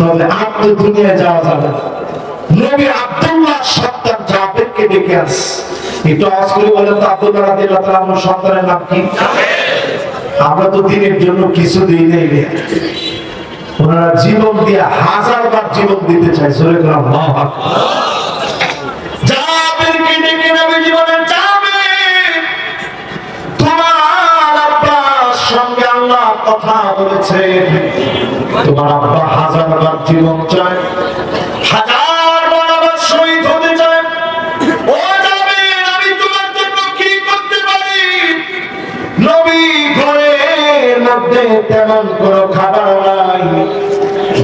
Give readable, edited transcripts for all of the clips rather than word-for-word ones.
তাহলে আর তো দুনিয়ায় যাওয়া যাবে না। নবী আব্দুল্লাহ সন্তান জাবেরকে ডেকে আস, একটু আওয়াজ করে বলেন তো আব্দুল্লাহ রাদিয়াল্লাহু তাআলা আনহু সন্তানের নাম কি? আমরা তো দিনের জন্য কিছু দিই নাই, ওনারা জীবন দিয়ে হাজারবার জীবন দিতে চাই। জোরে করে আল্লাহু আকবার। জাবেরকে ডেকে নবীজি বলেন, জাবের তোমার আব্বার সঙ্গে আল্লাহ কথা বলেছে, তোমার আব্বা হাজারবার জীবন চায়, হাজারবার আবার শহীদ হতে চায়। ও জাবের, আমি তোমার জন্য কি করতে পারি? নবী ঘরের মধ্যে তেমন কোনো খাবার নাই,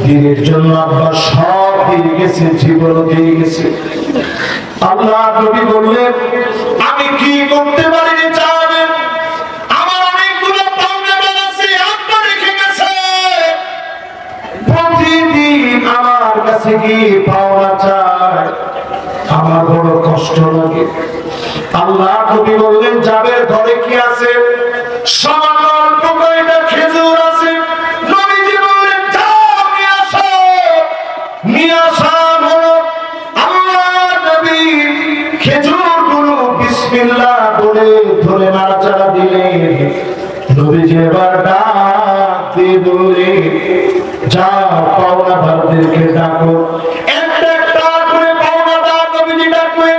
দিনের জন্য আব্বা সব দিয়ে গেছে, জীবন দিয়ে গেছে। আল্লাহ নবী বললেন, আমি কি করতে পারি রে জাবের? আমার অনেকগুলো পাওনা আছে, আব্বা রেখে গেছে, প্রতিদিন আমার কাছে কি পাওনা চায়, আমার বড় কষ্ট লাগে। আল্লাহ নবী বললেন, জাবের ঘরে কি আছে? সামান্য অল্প কয়েকটা খেজুর আছে। নবীজি বললেন, যাও নিয়ে আসো। নিয়ে আসা হলো। আল্লাহ নবী খেজুরগুলো বিসমিল্লাহ বলে ধরে নাড়াচাড়া দিলেন। নবীজি এবার ডাক দিয়ে বলে, যাও পাওনাদারদেরকে ডাকো। একটা একটা করে পাওনাদার নবীজি ডাকলেন,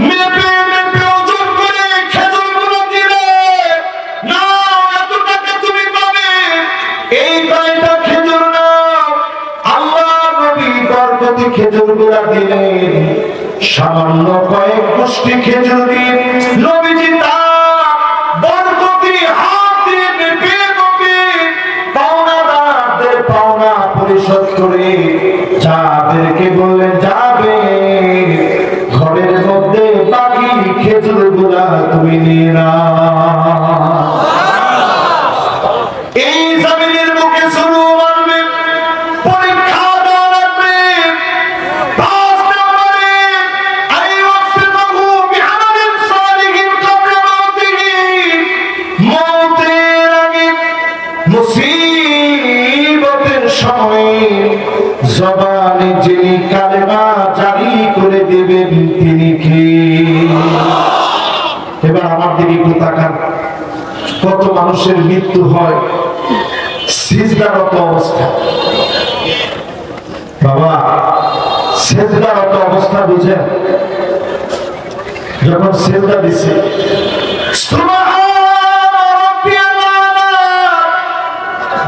মেপে মেপে ওজন করে খেজুরগুলো দিলে, নাও এত টাকা তুমি পাবে, এই কয়টা খেজুর নাও। আল্লাহ নবী বরকতি খেজুরগুলো দিলেন। সামান্য কয়েক মুষ্টি খেজুর দিয়ে নবীজি তার বরকতি হাত দিয়ে মেপে মেপে পাওনাদারদের পাওনা পরিশোধ করে জাবেরকে বললেন, যাবে ঘরের মধ্যে বাকি খেজুরগুলা তুমি নিয়ে নাও। এই জমিনের মুখে শুরু মারবে, পরীক্ষা দেওয়া লাগবে। 5 নম্বরে আইওয়াসিফাহু বিআমালিন সালিহিন ক্বাবলা মাউতিহি, মওতের আগে মুসিবতের সময়ে জবানে যিনি কালেমা জারি করে দেবেন তিনি কি? এবার আমার দিকে একটু তাকান। কত মানুষের মৃত্যু হয় সিজদারত অবস্থা। বাবা, সিজদারত অবস্থা বুঝেন? যখন সিজদা দিছে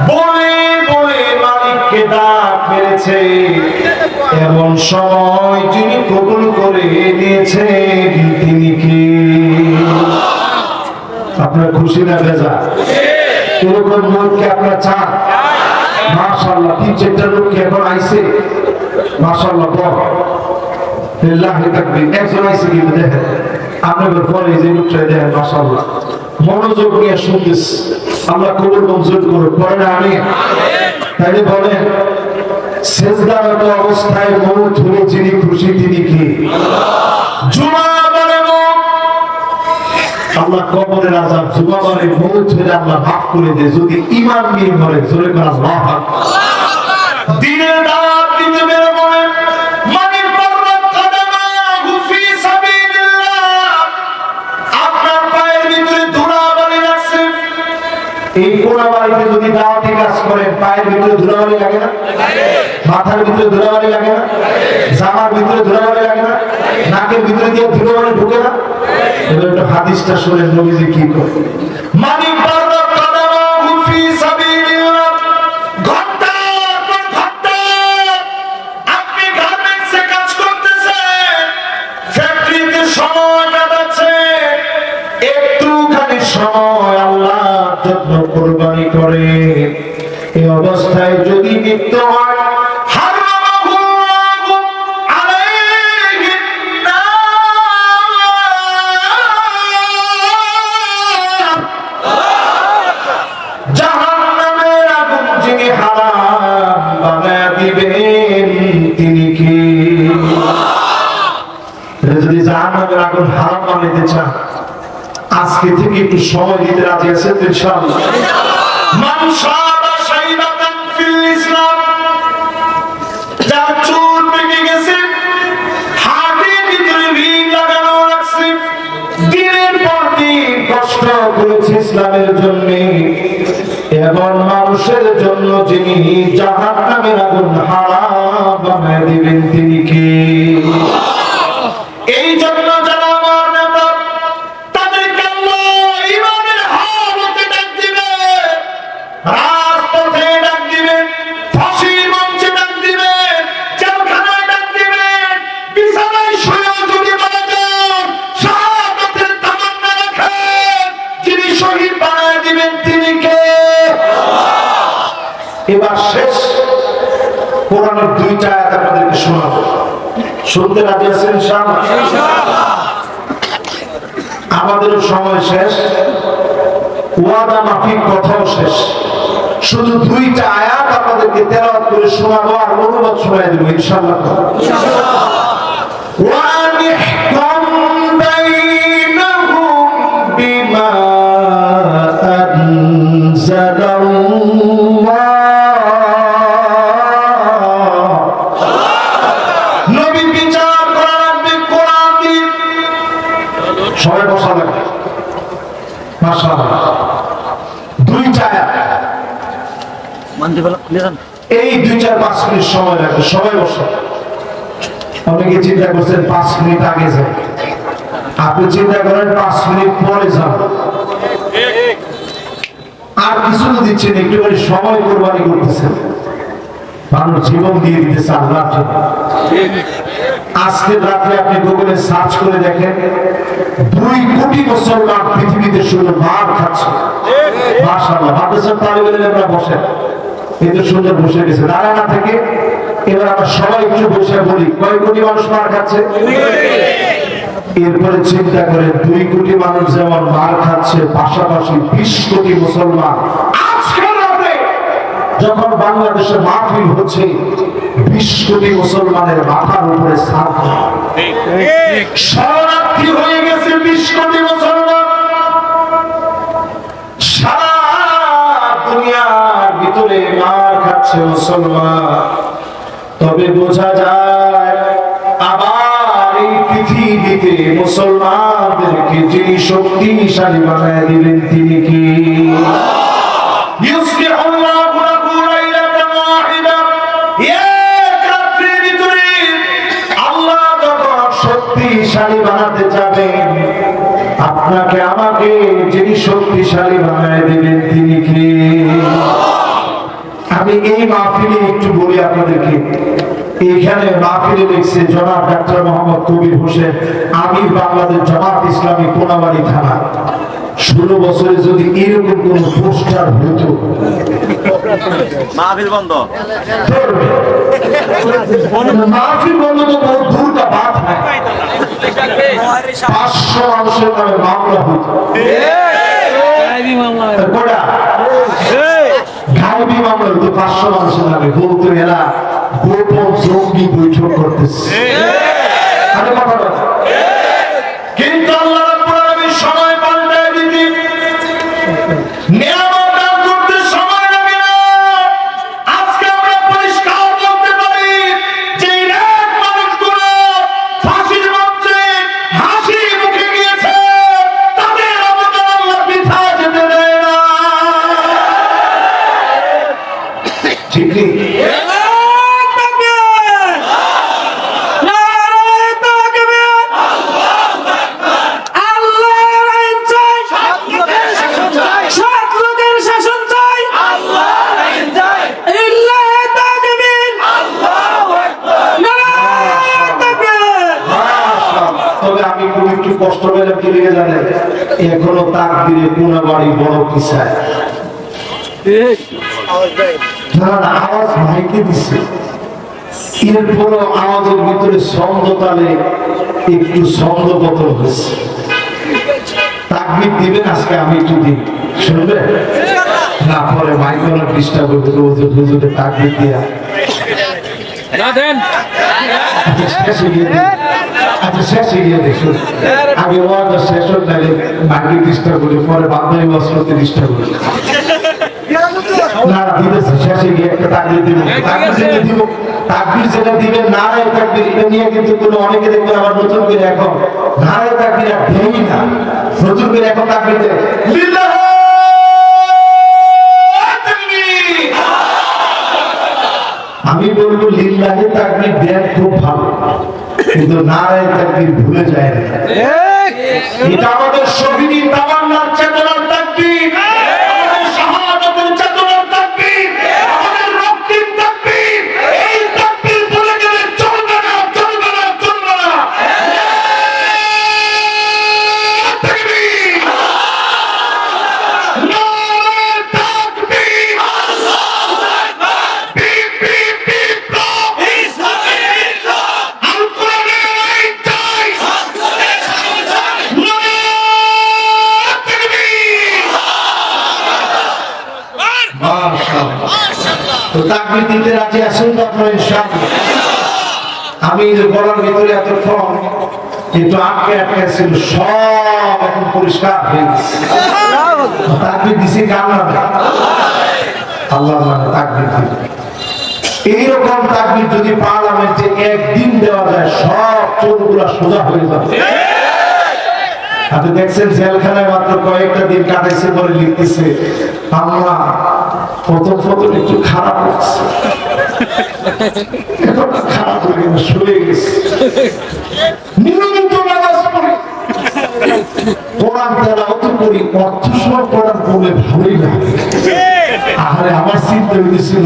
বলে বলে মালিককে ডাক মেরেছে, এমন সময় যিনি কবুল করে নিয়েছেন তিনি কি? আপনার খুশি না বেজা? এরকম লোককে আপনার চান? মাশাআল্লাহ, 3-4টা লোককে এখন আইছে, মাশাআল্লাহ বল লিল্লাহি তাকবীর। একজন আইছে কিন্তু দেখেন, আপনাদের পরে যে লোকটা দেখেন মাশাআল্লাহ মনোযোগ নিয়ে শুনতেছে। আল্লাহ কবুল মঞ্জুর করুন, পড়েন আমিন। তাইলে বলেন, সিজদারত অবস্থায় মউত হলে যিনি খুশি তিনি কি? জুমা বারে মউত, আল্লাহ কবরের আযাব জুমা বারে মউত হলে আল্লাহ মাফ করে দেয় যদি ঈমান নিয়ে মরে। জোরে করে আল্লাহু আকবার। দিনের দাওয়াত দিতে বের হবে, মানে পররাত কাদামাহু ফি সাবিলিল্লাহ, আপনার পায়ের ভিতরে ধুলাবালি লাগছে। এই কোনাবাড়িতে যদি দাওয়াতি কাজ করেন, পায়ের ভিতরে ধুলাবালি লাগে না? মাথার ভিতরে ধুলাবালি লাগে না? জামার ভিতরে ধুলাবালি লাগে না? নাকের ভিতরে দিয়ে ধুলাবালি ঢুকে না? এবার একটু হাদিসটা শুনেন নবীজি কি করে। মানে পররাত কাদামাহু ফি সাবিলিল্লাহ, ঘন্টার পর ঘন্টা আপনি গার্মেন্টসে কাজ করতেছেন, ফ্যাক্টরিতে সময় কাটাচ্ছে, একটুখানি সময় আল্লাহর জন্য কুরবানি করে। এই অবস্থায় যদি মৃত্যু হয়, হারামাহুল্লাহু আলাইহিন নার, জাহান্নামের আগুন যিনি হারাম বানায় দিবেন তিনি কি? যদি জাহান্নামের আগুন হারাম বানাইতে চান, আজকে থেকে একটু সময় দিতে রাজি আছেন তো ইনশাআল্লাহ? মান শাআবা শাইবাতান ফিল ইসলাম, ইসলামের জন্য, এমন মানুষের জন্য যিনি জাহান্নামের আগুন হারাম বানায় দিবেন তিনি কে? এই জন্য যারা আমার নেতা তাদেরকে আল্লাহ ইমানের হালতে ডাক দিবে, রাজপথে ডাক দিবে, ফাঁসির মঞ্চে ডাক দিবে, জেলখানায় ডাক দিবে, বিছানায় শুয়ে যদি মারা যান শাহাদাতের তামান্না রাখেন, যিনি শহীদ বানায় দিবেন তিনি কে? এবার শেষ কোরআনের দুইটা আয়াত আপনাদেরকে শোনাবো, শুনতে রাজি আছেন ইনশাআল্লাহ? আমাদেরও সময় শেষ, ওয়াদা মাফিক কথাও শেষ, শুধু দুইটা আয়াত আপনাদেরকে তেলাওয়াত করে শোনাবো আর অনুবাদ শোনাই দেবো ইনশাআল্লাহ। ওয়ানিহকুম বাইনাহুম বিমা আনজালাল্লাহ, নবী বিচার করা লাগবে কোরআন দিয়ে। সবাই বসা লাগবে মাশাআল্লাহ। দুইটা আয়াত, এই 2-4-5 মিনিট সময় লাগবে, সবাই বসে। অনেকে চিন্তা করছেন 5 মিনিট আগে যাই, আপনি চিন্তা করেন 5 মিনিট পরে যান। আর কিছু তো দিচ্ছেন, একটু করে সময় কোরবানি করতেছেন, মানুষ জীবন দিয়ে দিতেছে আল্লাহর জন্য। আজকের রাতে আপনি গুগলে সার্চ করে দেখেন 2 কোটি মুসলমান পৃথিবীতে শুধু মার খাচ্ছে। মাশাআল্লাহ, মাদ্রাসার তালিবের আমরা বসেন, এই তো সুন্দর বসে গেছে দাঁড়ানা থেকে। এবার আমরা সবাই একটু বসে বলি কয় কোটি মানুষ মার খাচ্ছে? এরপরে চিন্তা করে 2 কোটি মানুষ যেমন মার খাচ্ছে, পাশাপাশি 20 কোটি মুসলমান আজকের রাতে যখন বাংলাদেশে মাহফিল হচ্ছে 20 কোটি মুসলমানের মাথার উপরে ছাদ শরণার্থী হয়ে গেছে 20 কোটি মুসলমান। সারা দুনিয়ার ভিতরে মার খাচ্ছে মুসলমান। তবে বোঝা যায় আবার এই পৃথিবীতে মুসলমানদেরকে যিনি শক্তিশালী বানায় দিবেন তিনি কি? আল্লাহ যখন শক্তিশালী বানাতে যাবেন, আপনাকে আমাকে যিনি শক্তিশালী বানায় দিবেন তিনি কি? আমি এই মাহফিলে একটু বলি আপনাদেরকে, এখানে মাহফিলে লিখছে জনাব ডাক্তার মোহাম্মদ কবির হোসেন, আমির বাংলাদেশ জামাত ইসলামী কোনাবাড়ি থানা। 16 বছরে যদি এরকম কোন পোস্টার হতো, মাহফিল বন্ধ, মাহফিল বন্ধ তো বহু দূর का बात है। 500 মানুষের নামে মামলা হতো, গায়েবী মামলা হতো 500 মানুষের নামে। বলতো এরা গোপন জঙ্গি বৈঠক করতেছে। কিন্তু আল্লাহ রাব্বুল আলামিন সময় পাল্টায় দিতে, নিয়ামত দান করতে সময় লাগে না। আজকে আমরা পরিষ্কার বলতে পারি যে নেক মানুষগুলো ফাঁসির মঞ্চে হাসি মুখে গিয়েছে, তাদের অবদান আল্লাহ বৃথা যেতে দেয় না। ঠিক নেই? কষ্ট পেলে কি লেগে জানে, এখনো তাকবীরে কোনাবাড়ি বড় কিসায় আওয়াজ ভাইকে দিচ্ছে। এরপরও আওয়াজের ভিতরে ছন্দ তালে একটু ছন্দ পতন হয়েছে। তাকবীর দিবেন আজকে, আমি একটু দিই, শুনবে না? পরে মাইক্রোফোন ডিস্টার্ব করতে হুজুরে তাকবীর দিয়া শেষে গিয়ে দেখুন, আগে ওয়াদা শেষ হোক, নাহলে বাকি ডিস্টার্ব করি, পরে বান্ধবী ওয়াজ করতে ডিস্টার্ব করি। না দিতেছে, শেষে গিয়ে একটা তাকবীর দিব, তাকবীর যেটা দিবেন নারায়ে তাকবীর, এটা নিয়ে কিন্তু কোনো অনেকে দেখবেন আবার নতুন করে এখন নারায়ে তাকবীর আর দেই না, নতুন করে এখন তাকবীর দেয় লিল্লাহ লিল্লাহি তাকবীর দেন খুব ভালো, কিন্তু নারায়ে তাকবীর ভুলে যায় না। এটা আমাদের শহীদের তামান্নার চেতনার তাকবীর, আমাদের শাহাদাতের চেতনার তাকবীর, আমাদের রক্তিম তাকবীর। এই তাকবীর ভুলে গেলে চলবে না, চলবে না, চলবে না। তাকবীর, নারায়ে তাকবীর, আল্লাহু আকবার, বিপ বিপ বিপ ব্লক, ইসলামিল্লাহ, আল কোরআনের আইন চাই, সংসদের সামনে চাই, নারায়ে তাকবীর। মাশাআল্লাহ। তো তাকবীর দিতে রাজি আছেন তো আপনারা ইনশাআল্লাহ? আমি এই যে গলার ভিতরে এতক্ষণ একটু আটকে আটকে ছিল, সব এখন পরিষ্কার হয়ে গেছে। তাকবীর দিছি কার নামে? আল্লাহর নামে তাকবীর দিতে। এইরকম তাকবীর যদি পার্লামেন্টে একদিন দেওয়া যায়, সব চোরগুলা সোজা হয়ে যাবে। আপনি দেখছেন জেলখানায় মাত্র কয়েকটা দিন কাটাইছে বলে লিখতেছে, আল্লাহ প্রথম প্রথম একটু খারাপ লাগছে, এখন খারাপ লাগে না, শুয়ে গেছে। নিয়মিত নামাজ পড়ি, কোরআন তেলাওয়াত করি, অর্থ সহ কোরআন পড়লে ভালোই লাগে। আরে আমার চিন্তা হয়েছিল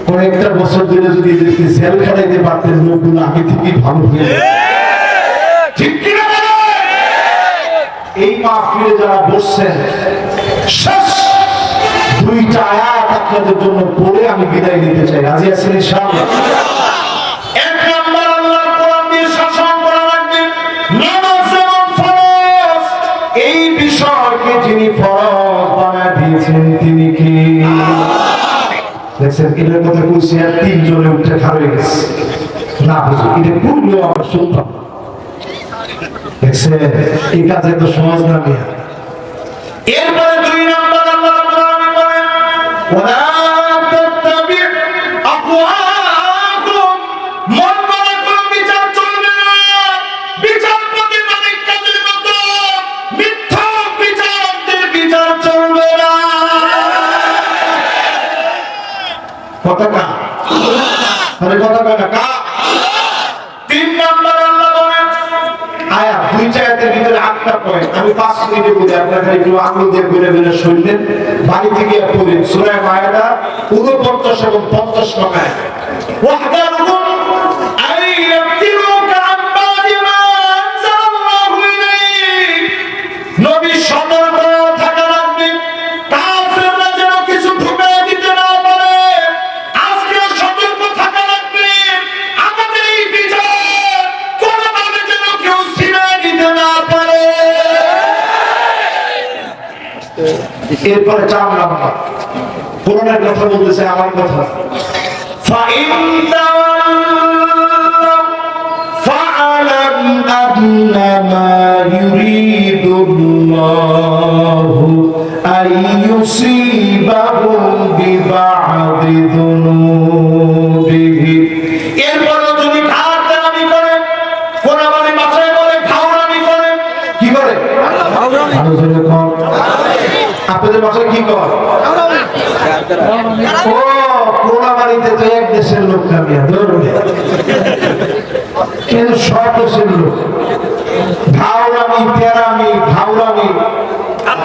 কয়েকটা বছর ধরে যদি এদেরকে জেল খাটাইতে পারতেন, লোকগুলো আগে থেকেই ভালো হয়ে যায়। ঠিক কিনা? এই মাহফিলে যারা বসছেন, শেষ দুইটা আয়াত আপনাদের জন্য পড়ে আমি বিদায় নিতে চাই। রাজি আছেন ইনশাআল্লাহ? এক নাম্বার, আল্লাহর কোরআন দিয়ে শাসন করা লাগবে। নামাজ যেমন ফরজ, এই বিষয়কে যিনি ফরজ বানায় দিয়েছেন তিনি কে? দেখছেন এটার কথা কইছি আর তিনজনে উঠে খাড়া হয়ে গেছে। না বুঝি এটা পড়লেও আমরা শুনতাম। দেখছেন এই কাজে তো সহজ না মিয়া। এরপরে দুই নাম্বার, আল্লাহ রাব্বুল আলামিন বলেন, ওয়ালা তাত্তাবি আহওয়াহুম, মন গড়া কোনো বিচার চলবে না। বিচারপতি মালিক কাদের মতো মিথ্যা বিচারকদের বিচার চলবে না। কথা কা? আরে কথা কয় কা? তিন নাম্বার, আল্লাহ বলেন আয়াত, দুই জায়গার ভিতরে 8টা পয়েন্ট, আমি 5 মিনিটে বলি, আপনারা একটু আঙুল দিয়ে ঘুরে ঘুরে শুনলেন। বাড়ি থেকে পড়েন সূরা মায়েদা 49 এবং 50 নম্বর আয়াত। ওয়াহদারুহুম আন ইয়াফতিনুকা আন বাদি মা আনজালাল্লাহু ইলাইক। নবী সতর্ক থাকা লাগবে, কাফেররা যেন কিছু ঢুকায় দিতে না পারে। আজকে সতর্ক থাকা লাগবে, আমাদের এই বিচার কোনোভাবে যেন কেউ ছিনিয়ে নিতে না পারে। এরপরে 4 নাম্বার, কোরআনের কথা বলতেছে, আমার কথা। فَإِن تَوَلَّوْا فَاعْلَمْ أَنَّمَا يُرِيدُ اللَّهُ أَن يُصِيبَهُم بِبَعْضِ ذُنُوبِهِمْ। এরপরে যদি ঘাড়ামি করে, কোরআনে ভাষায় বলে ঘাওরামি করে, কি করে? আপনাদের ভাষায় কি কর? ও কোরআনিতে তো এক দেশের লোক না মিয়া, ধরবে কিন্তু সব দেশের লোক। ঘাওরামি, তেরামি, ঘাওরামি,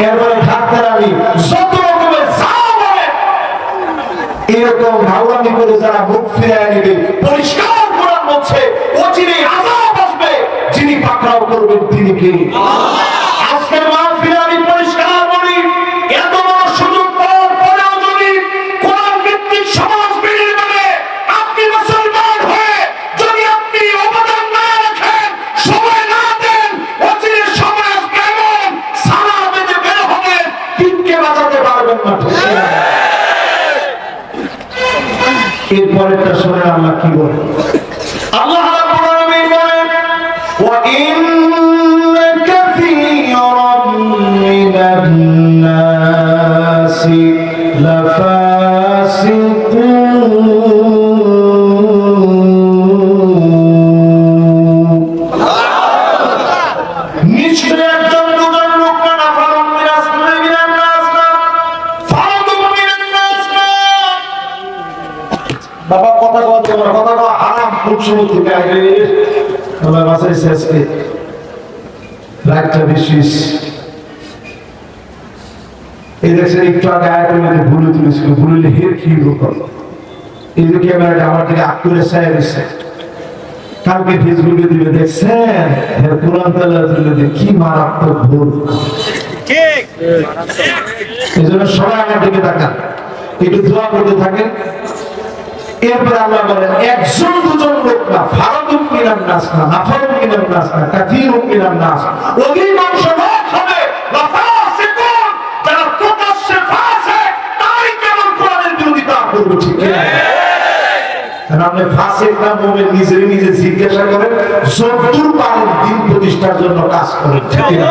এরপরে ঘাটতেরামি, যত রকমের যা বলে, এরকম ঘাওরামি করে যারা মুখ ফিরিয়ে নিবে, পরিষ্কার কোরআন বলছে অচিরেই আযাব আসবে, যিনি পাকড়াও করবেন তিনি কে? আজকের মাহফিলে আমি পরিষ্কার বলি, এত বড় সুযোগ পাওয়ার পরেও যদি কোরআন ভিত্তিক সমাজ বিনির্মাণে আপনি মুসলমান হয়ে যদি আপনি অবদান না রাখেন, সময় না দেন, অচিরে সমাজ কেমন সারা বেঁধে বের হবে, দিনকে বাঁচাতে পারবেন না। এরপরেরটা শুনে আল্লাহ কি বলে? আল্লাহ রাব্বুল আলামিন বলেন, ওয়া ইন্না কাসীরাম মিনান নাসি লাফাসিকুন। নিশ্চয় একজন দুজন লোক না, নাফারুম মিনাস মিনান নাস না, ফারদুম মিনান নাস না। বাবা কথা কথা তোমার কথা বলা হারাম, খুব শুরু থেকে আইলে আমার বাসায় শেষকে রাতটা বিশেষ এই দেশের একটু আগে আয়াতের মধ্যে ভুলে তুলেছিল, ভুলে হের কি রকম এই যে ক্যামেরাটা আমার দিকে আপ করে ছায়া দিচ্ছে। কালকে ফেসবুকে দিলে দেখছেন কোরআন তাআলা দিলে কি মারাত্মক ভুল। ঠিক এই জন্য সবাই আমার দিকে তাকান, একটু দোয়া করতে থাকেন। এরপরে আল্লাহ বলেন একজন দুজন লোক না, ফারাদুম মিনান নাস না, নাফারুম মিনান নাস না, কাসীরুম মিনান নাস, অধিকাংশ লোক হবে ফাসিকুন, যারা প্রকাশ্যে ফাসিক, তাই কেবল কোরআনের বিরোধিতা করবে। ঠিক কি না? আপনি ফাসিক না মুমিন নিজে জিজ্ঞাসা করেন, যতদূর পারেন দিন প্রতিষ্ঠার জন্য কাজ করেন। ঠিক কি না?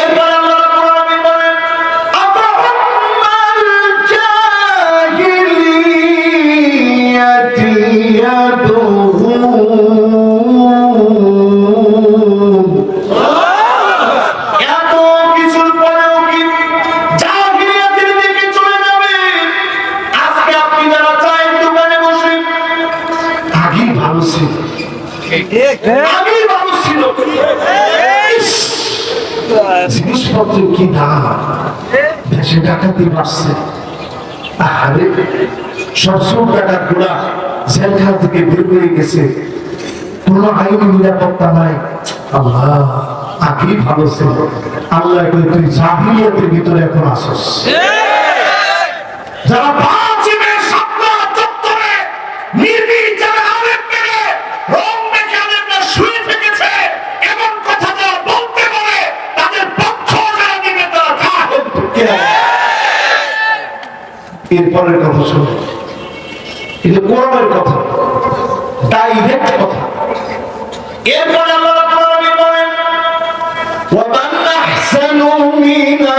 এরপর আল্লাহ রাব্বুল আলামিন বলেন আফাহুম্মাল জাহিলিয়াতি ইয়াদুন, এত কিছুর পরেও কি জাহিলিয়াতের দিকে চলে যাবে? আজকে আপনি যারা চায়ের দোকানে বসে আগেই ভালো ছিল, আগেই ভালো ছিল, জিনিসপত্র কি দাম, দেশে ডাকাতি বাড়ছে, আরে সব চোর ডাকাত গুলা জেলখানা থেকে বের হয়ে গেছে, কোনো আইনি নিরাপত্তা নাই। আল্লাহ আগেই ভালো ছিল, আল্লাহ কই তুই জাহিলিয়াতের ভিতরে এখন আসস। যারা বাজিবে সাপলা চত্বরে নির্বিচারে আলেম মেরে রং মেখে আলেমরা শুয়ে থেকেছে, এমন কথা যারা বলতে পারে তাদের পক্ষ যারা দিবে তারা জাহেল। এরপরের কথা শুনো, এটা কোরআনের কথা, ডাইরেক্ট কথা। এরপর আল্লাহ রাব্বুল আলামিন বলেন ওয়া মান আহসানু মিনাল্লাহি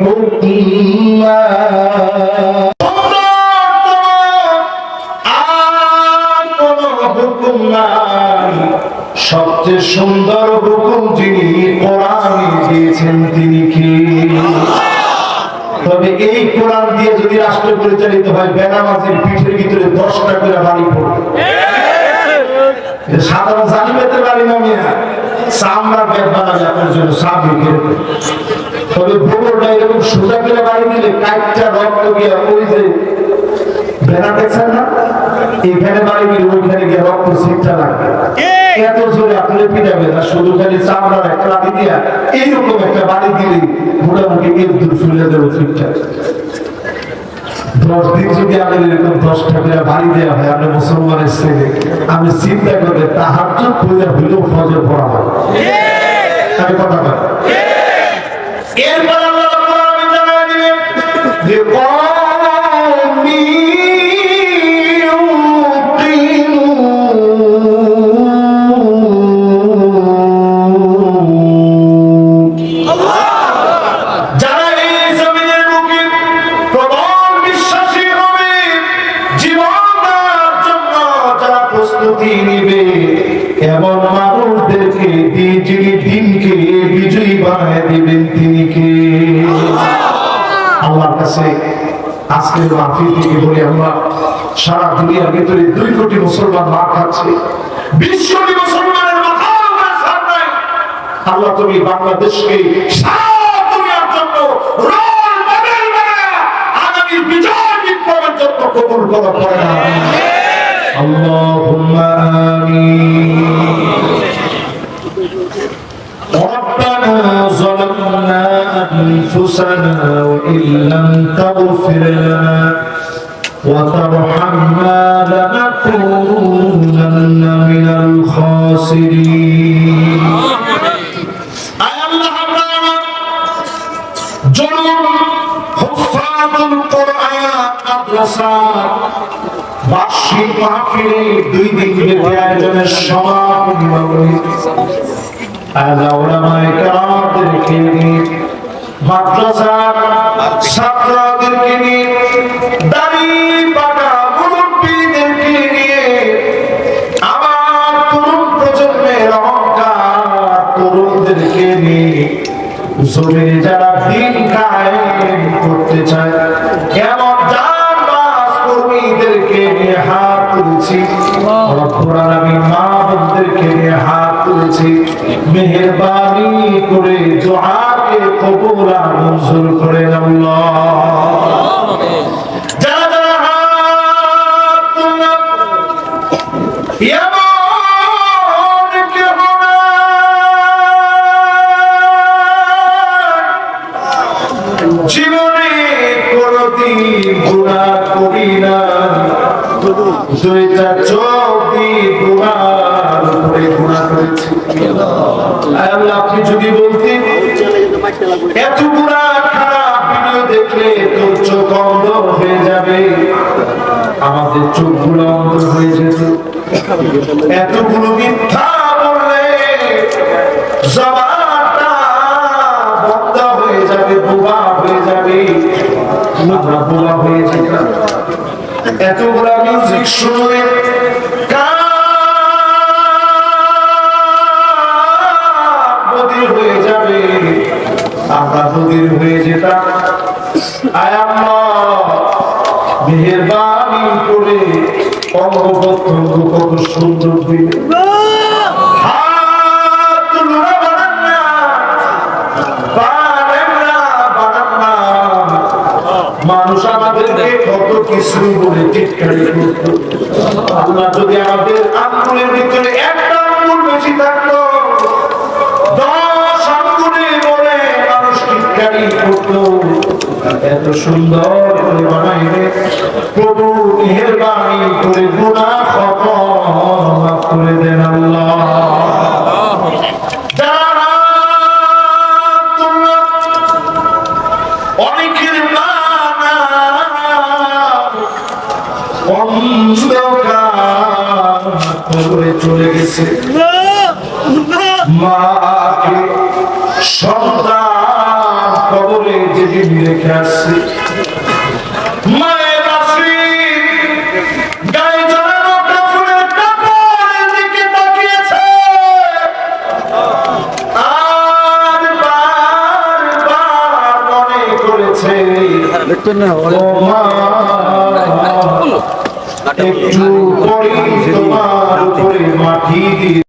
হুকমা, আর কোন হুকুম নাই, সবচেয়ে সুন্দর হুকুম যিনি কোরআনে দিয়েছেন তিনি কি? তবে এই কোরআন দিয়ে যদি রাষ্ট্র পরিচালিত হয়, বেনামাজির পিঠের ভিতরে 10টা করে বাড়ি পড়বে। সাধারণ জালিমের বাড়ি না মিয়া, চামড়া ব্যাগ বানাবে আপনার জন্য সাবিকের। তবে ভোগটা এরকম সোজা করে বাড়ি দিলে কাইটটা রক্ত গিয়া ওই যে বেনা দেখছেন না, এইখানে বাড়ি দিলে ওইখানে গিয়ে রক্ত ছিটটা লাগবে। এত জোরে আপনি পিটাবে না, শুধু খালি চামড়ার একটা লাঠি দিয়া এইরকম একটা বাড়ি দিলে মোটামুটি একদম ফুলে দেবো ঠিকঠাক। 10 দিন যদি আমাদের এরকম 10টা করে বাড়ি দেওয়া হয়, আপনি মুসলমানের ছেলে, আমি চিন্তা করে তাহাজ্জুদ পড়ে হইলেও ফজর পড়া হয়। আমি কথা বলি। এরপর আল্লাহ রাব্বুল আলামিন জানায় দিলেন যে কওমি এমন মানুষদেরকে দিয়ে যিনি দিনকে বিজয়ী বানায় দিবেন তিনি কে? আল্লাহর কাছে আজকের মাহফিল থেকে বলি, আল্লাহ সারা দুনিয়ার ভিতরে 2 কোটি মুসলমান মার খাচ্ছে, 20 কোটি মুসলমানের মাথার সামনে আল্লাহ তুমি বাংলাদেশকে সারা দুনিয়ার জন্য রোল মডেল বানায় আগামী বিজয় বিপ্লবের জন্য কবুল করো। اللهم آمين. ربنا ظلمنا أنفسنا وإن لم تغفر لنا وترحمنا لنكونن من الخاسرين. أي الله تعالى جنون حفاظ القرآن مدرسة বার্ষিক মাহফিলে 2 দিন ব্যাপী আয়োজনের সমাপনী ওলামায়ে কেরামদেরকে নিয়ে, মাদ্রাসার ছাত্রদেরকে নিয়ে, দাড়ি পাকা মুরব্বীদেরকে নিয়ে, আমার তরুণ প্রজন্মের অহংকার তরুণদেরকে নিয়ে জমিনে যারা দিন কায়েম করতে চায় এমন জানবাজ কর্মীদেরকে নিয়ে হাত তুলছি, রব্বুল আলামিন মা বোনদেরকে নিয়ে হাত তুলছি, মেহেরবানি করে দুআকে কবুল আর মঞ্জুর করেন আল্লাহ। যারা যারা হাত তুললাম এমন কেউ জীবনে কোনদিন গুনাহ করি না, দুইটা চোখ দিয়ে গুনার উপরে গুনাহ করেছি। আল্লাহ আপনি যদি বলতেন এত গুনাহ খারাপ ভিডিও দেখলে তোর চোখ অন্ধ হয়ে যাবে, আমাদের চোখগুলো অন্ধ হয়ে যেত। এতগুলো মিথ্যা বললে জবানটা বন্ধ হয়ে যাবে, বোবা হয়ে যাবে, আমরা বোবা হয়ে যাবে। এতগুলা মিউজিক শুনলে বধির হয়ে যাবে, আমরা বধির হয়ে যেতাম। আয় আল্লাহ মেহেরবানি করে অঙ্গ প্রত্যঙ্গ কত সুন্দর দিলে, মানুষ আমাদেরকে কত কিছু বলে টিটকারি করতো। আল্লাহ যদি আমাদের আঙ্গুলের ভিতরে একটা আঙ্গুল বেশি থাকতো, 10 আঙ্গুলে বলে মানুষ টিটকারি করতো। এত সুন্দর করে বানাইলে প্রভু মেহেরবানি করে গুনাহ ক্ষমা করে দেন আল্লাহ। অনেকের অন্ধকার চলে গেছে, মাকে সন্তান কবরে যেদিন রেখে আসছে, মায়ের আসি গায়ে জড়ানো কাপড়ের কাপড়ের দিকে তাকিয়েছে, আর বারবার মনে করেছে একটু পরেই তোমার